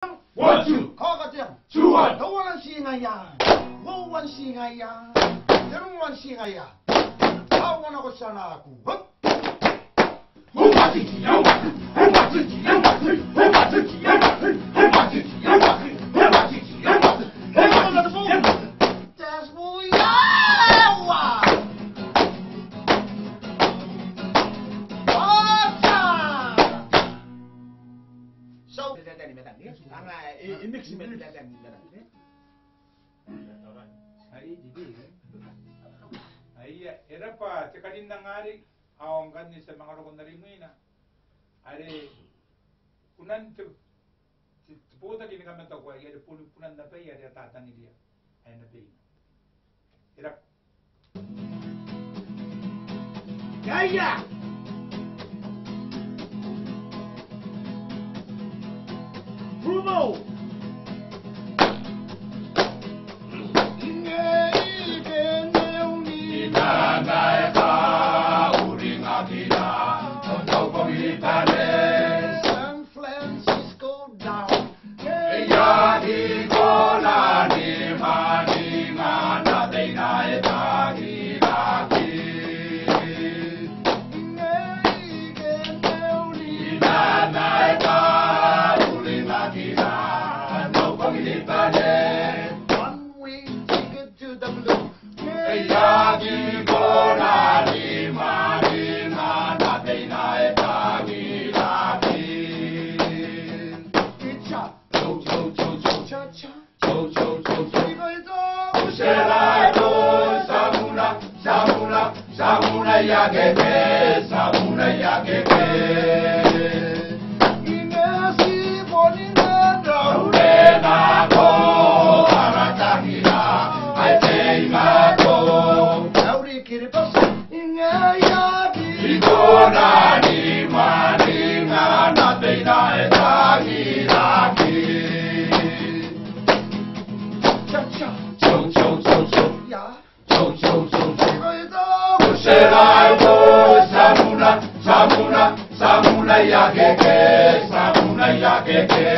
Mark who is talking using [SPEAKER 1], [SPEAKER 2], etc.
[SPEAKER 1] 1, 2.
[SPEAKER 2] ข้อกระเจียง
[SPEAKER 1] 2, 1.
[SPEAKER 2] โดวันสิงายาโววันสิงายาเดนวันสิงายาอาวันก็ชนะกูฮึบ
[SPEAKER 1] 我把自己养把自己，我把自己养把自己，我把自己养把自己，我把自己养把自己，我把自己养把自己，我把自己养把自己。
[SPEAKER 2] That's who we are. So,
[SPEAKER 3] Ay, era pa, sa kanina nga rin, awang kanin sa mga rokon na rin mo yun na. Ay, punan, puta kini kami ito ko, ay, punan na pa, ay, tatangin niya. Ay, na pa yun. Era.
[SPEAKER 1] Gaya! Bruno!
[SPEAKER 2] San Francisco down. One way ticket to the blue. Cha cha cha.
[SPEAKER 1] Samuna yakeke, samuna yakeke.
[SPEAKER 2] Inesi boninga
[SPEAKER 1] Urena ko, aratahira, aiteinga ko.
[SPEAKER 2] Auri kiribas inga yabi.
[SPEAKER 1] Ikona ni maninga nateina etagiraki.
[SPEAKER 2] Cha cha.
[SPEAKER 1] Cho cho cho cho,
[SPEAKER 2] Ya.
[SPEAKER 1] cho cho cho cho.
[SPEAKER 2] Igoido.
[SPEAKER 1] Serai ko, samuna, samuna, samuna yakeke, samuna yakeke.